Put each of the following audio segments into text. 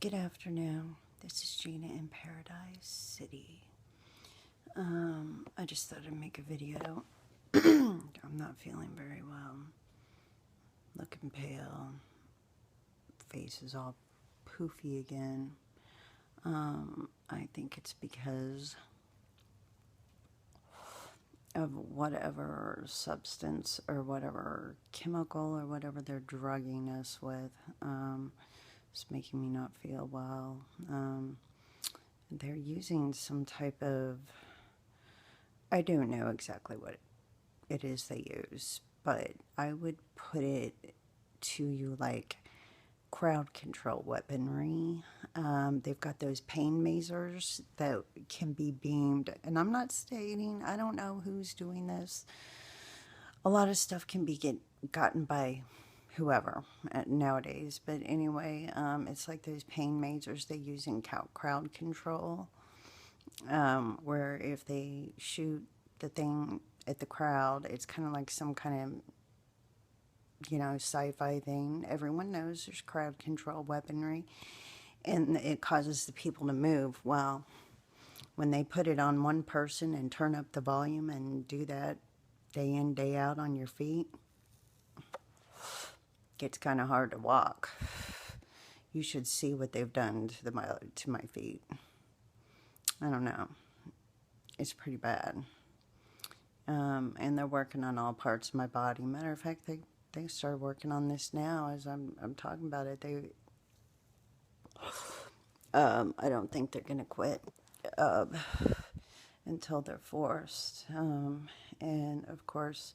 Good afternoon. This is Gina in Paradise City. I just thought I'd make a video. I'm not feeling very well. Looking pale. Face is all poofy again. I think it's because of whatever substance or whatever chemical or whatever they're drugging us with. It's making me not feel well. They're using some type of, I don't know exactly what it is they use, but I would put it to you like crowd control weaponry. They've got those pain masers that can be beamed, and I'm not stating, I don't know who's doing this. A lot of stuff can be gotten by whoever nowadays, but anyway, it's like those pain masers they use in crowd control, where if they shoot the thing at the crowd, it's kind of like some kind of, sci-fi thing. Everyone knows there's crowd control weaponry, and it causes the people to move. Well, when they put it on one person and turn up the volume and do that day in, day out on your feet, it gets kind of hard to walk. You should see what they've done to my feet. I don't know. It's pretty bad. And they're working on all parts of my body. Matter of fact, they started working on this now as I'm talking about it. I don't think they're gonna quit until they're forced. And of course,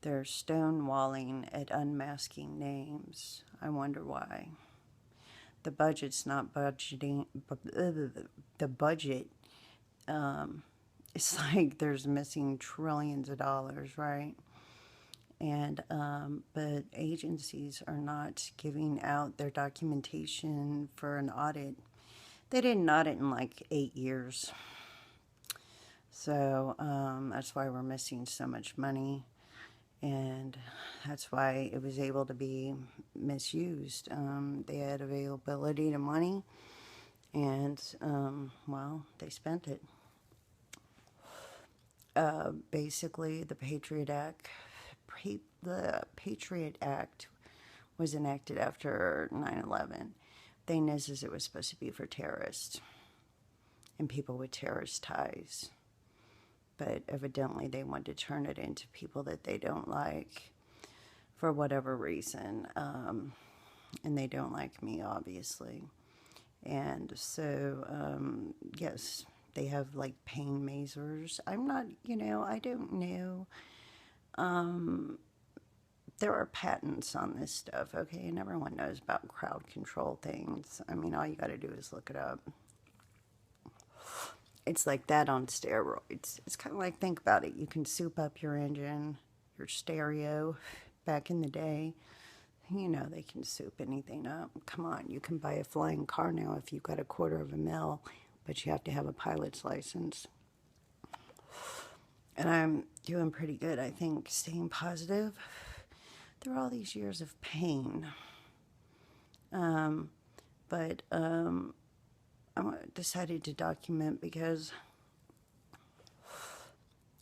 they're stonewalling at unmasking names. I wonder why. The budget's not budgeting. The budget. It's like there's missing trillions of dollars, right? And but agencies are not giving out their documentation for an audit. They didn't audit in like 8 years. So that's why we're missing so much money. And that's why it was able to be misused. They had availability to money, and, well, they spent it. Basically, the Patriot Act was enacted after 9/11. Thing is it was supposed to be for terrorists and people with terrorist ties. But evidently they want to turn it into people that they don't like for whatever reason. And they don't like me, obviously. And so, yes, they have like pain masers. I'm not, I don't know. There are patents on this stuff, okay? And everyone knows about crowd control things. I mean, all you got to do is look it up. It's like that on steroids. It's kind of like, think about it. You can soup up your engine, your stereo. Back in the day, they can soup anything up. Come on, you can buy a flying car now if you've got $250,000, but you have to have a pilot's license. And I'm doing pretty good, I think, staying positive through all these years of pain. But I decided to document because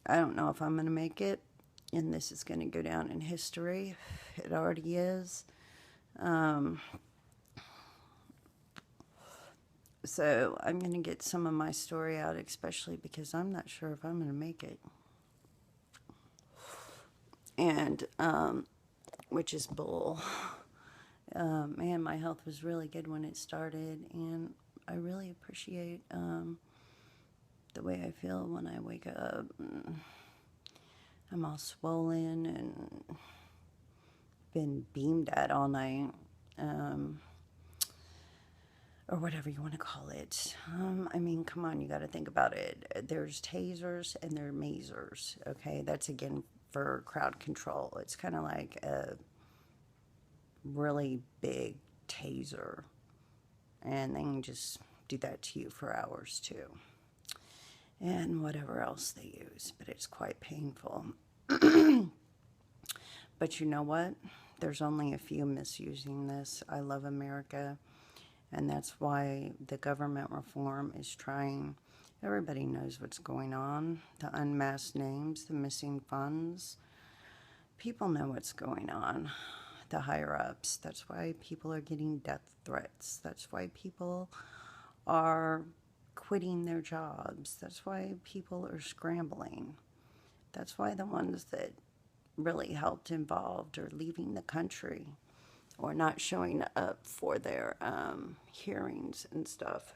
I don't know if I'm going to make it, and this is going to go down in history. It already is. So I'm going to get some of my story out, especially because I'm not sure if I'm going to make it. And, which is bull. Man, my health was really good when it started, and I really appreciate the way I feel when I wake up. I'm all swollen and been beamed at all night, or whatever you want to call it. I mean, come on, you got to think about it. There's tasers and there are masers, okay? That's, again, for crowd control. It's kind of like a really big taser, and they can just do that to you for hours too, and whatever else they use, but it's quite painful. But you know what? There's only a few misusing this. I love America, And that's why the government reform is trying. Everybody knows what's going on. The unmasked names, the missing funds. People know what's going on. The higher ups. That's why people are getting death threats. That's why people are quitting their jobs. That's why people are scrambling. That's why the ones that really helped involved are leaving the country or not showing up for their hearings and stuff.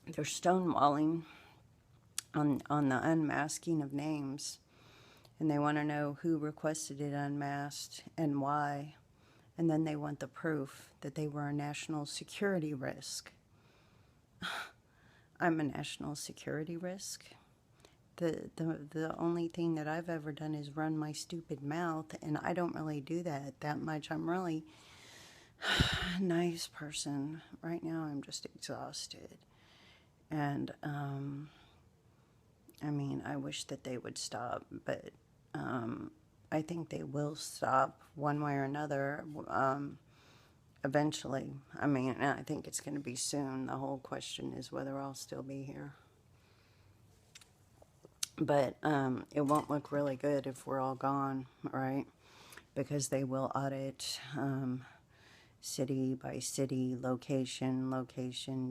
They're stonewalling on the unmasking of names. And they want to know who requested it unmasked and why. And then they want the proof that they were a national security risk. I'm a national security risk. The only thing that I've ever done is run my stupid mouth, and I don't really do that much. I'm really a nice person. Right now I'm just exhausted. And, I mean, I wish that they would stop, but I think they will stop one way or another eventually. I mean, I think it's going to be soon. The whole question is whether I'll still be here. But it won't look really good if we're all gone, right? Because they will audit city by city, location,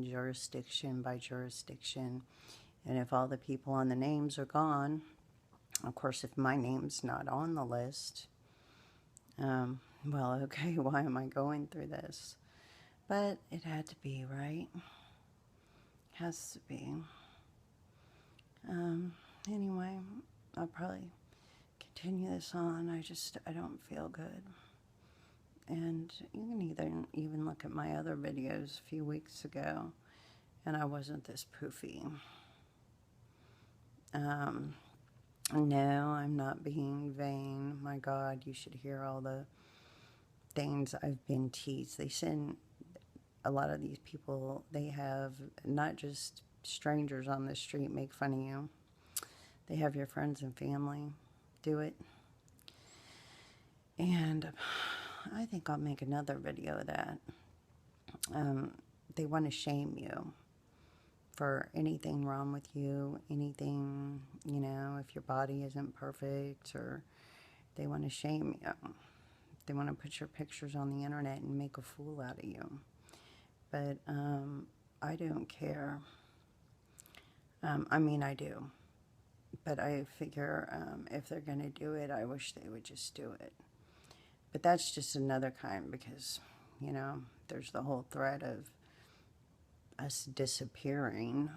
jurisdiction by jurisdiction. And if all the people on the names are gone, of course, if my name's not on the list, well, okay, why am I going through this? But it had to be, right? Has to be. Anyway, I'll probably continue this on. I don't feel good. And you can even look at my other videos a few weeks ago, and I wasn't this poofy. No, I'm not being vain. My God, you should hear all the things I've been teased. They send a lot of these people, they have not just strangers on the street make fun of you. They have your friends and family do it. And I think I'll make another video of that. They want to shame you for anything wrong with you, anything, you know, if your body isn't perfect, or they want to shame you. They want to put your pictures on the internet and make a fool out of you. But I don't care. I mean, I do. But I figure if they're going to do it, I wish they would just do it. But that's just another kind because, you know, there's the whole threat of us disappearing.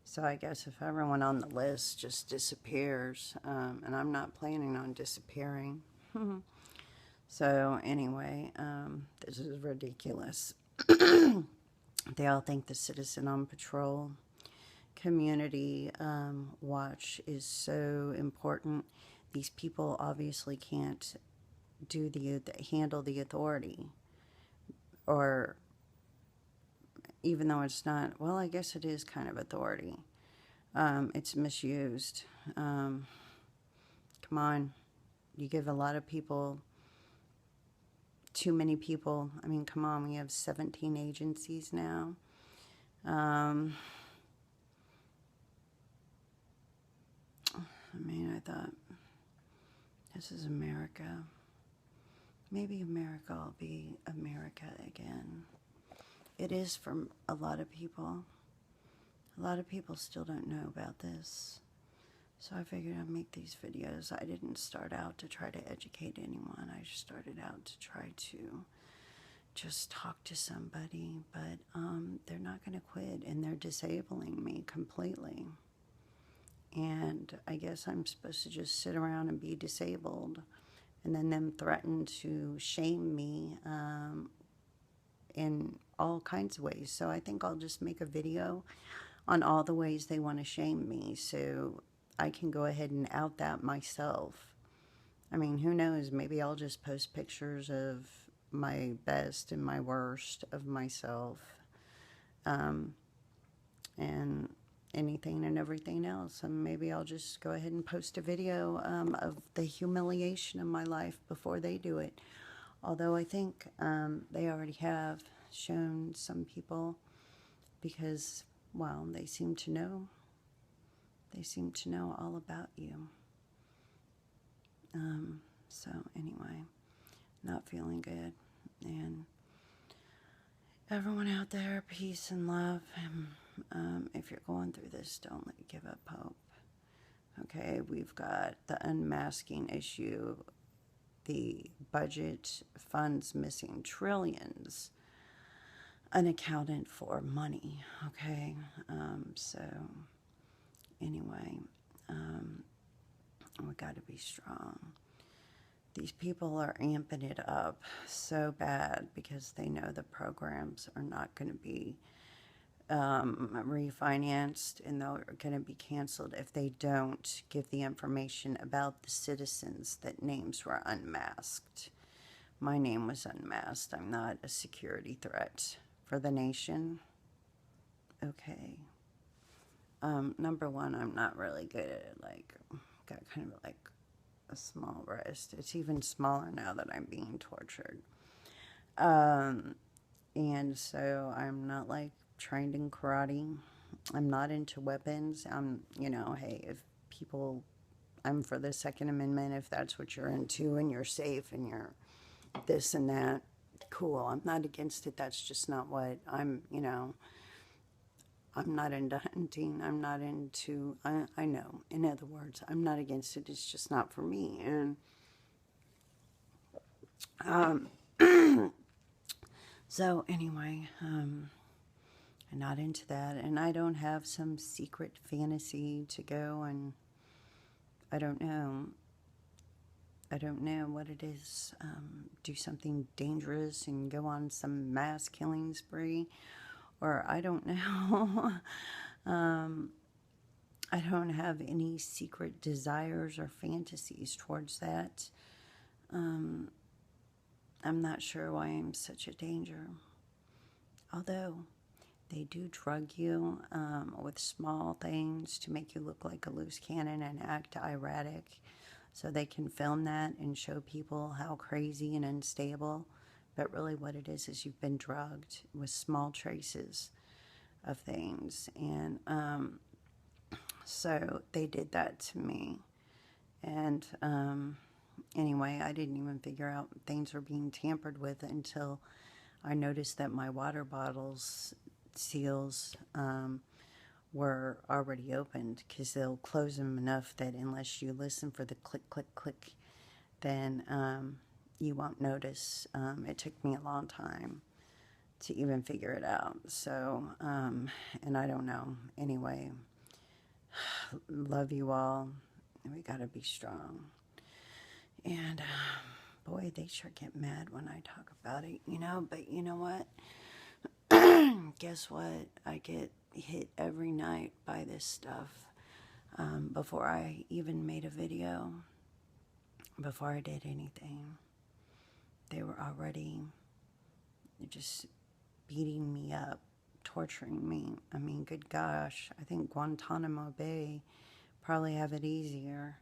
So I guess if everyone on the list just disappears, and I'm not planning on disappearing. So anyway, this is ridiculous. They all think the Citizen on Patrol community watch is so important. These people obviously can't handle the authority, or even though it's not, well, I guess it is kind of authority. It's misused. Come on. You give a lot of people, too many people. I mean, come on, we have 17 agencies now. I mean, I thought, this is America. Maybe America will be America again. It is for a lot of people. A lot of people still don't know about this. So I figured I'd make these videos. I didn't start out to try to educate anyone. I just started out to try to just talk to somebody. But they're not going to quit, and they're disabling me completely. And I guess I'm supposed to just sit around and be disabled, and then them threaten to shame me in all kinds of ways. So I think I'll just make a video on all the ways they want to shame me, so I can go ahead and out that myself. I mean, who knows? Maybe I'll just post pictures of my best and my worst of myself, and anything and everything else. And maybe I'll just go ahead and post a video of the humiliation of my life before they do it. Although I think they already have shown some people because, well, they seem to know. They seem to know all about you. So anyway, not feeling good. And everyone out there, peace and love. If you're going through this, don't give up hope. Okay, we've got the unmasking issue, the budget funds missing trillions, unaccounted for money. Okay, so anyway, we got to be strong. These people are amping it up so bad because they know the programs are not going to be refinanced, and they're going to be canceled if they don't give the information about the citizens that names were unmasked. My name was unmasked. I'm not a security threat for the nation. Okay. Number one, I'm not really good at it. Like, got kind of like a small wrist. It's even smaller now that I'm being tortured. And so I'm not like trained in karate. I'm not into weapons. Hey, if people, I'm for the Second Amendment. If that's what you're into and you're safe and you're this and that, cool. I'm not against it. That's just not what I'm not into hunting. I'm not into, I know, in other words, I'm not against it. It's just not for me. And, so anyway, I'm not into that. And I don't have some secret fantasy to go and, I don't know what it is, do something dangerous and go on some mass killing spree. Or I don't know. I don't have any secret desires or fantasies towards that. I'm not sure why I'm such a danger. Although they do drug you with small things to make you look like a loose cannon and act erratic. So they can film that and show people how crazy and unstable. But really what it is you've been drugged with small traces of things. And so they did that to me. And anyway, I didn't even figure out things were being tampered with until I noticed that my water bottles seals were already opened, because they'll close them enough that unless you listen for the click, click, click, then you won't notice. It took me a long time to even figure it out. So, and I don't know. Anyway, love you all. We got to be strong. And boy, they sure get mad when I talk about it, but you know what? Guess what? I get hit every night by this stuff. Before I even made a video, before I did anything, they were already just beating me up, torturing me. I mean, good gosh, I think Guantanamo Bay probably have it easier.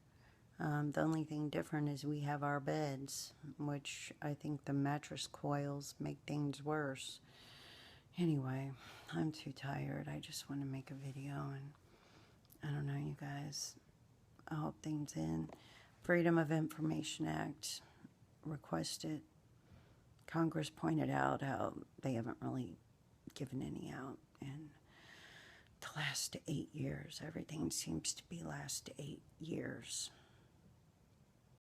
The only thing different is we have our beds, which I think the mattress coils make things worse. Anyway, I'm too tired. I just want to make a video, and I don't know, you guys. I hope things in. Freedom of Information Act requested. Congress pointed out how they haven't really given any out in the last 8 years. Everything seems to be last 8 years.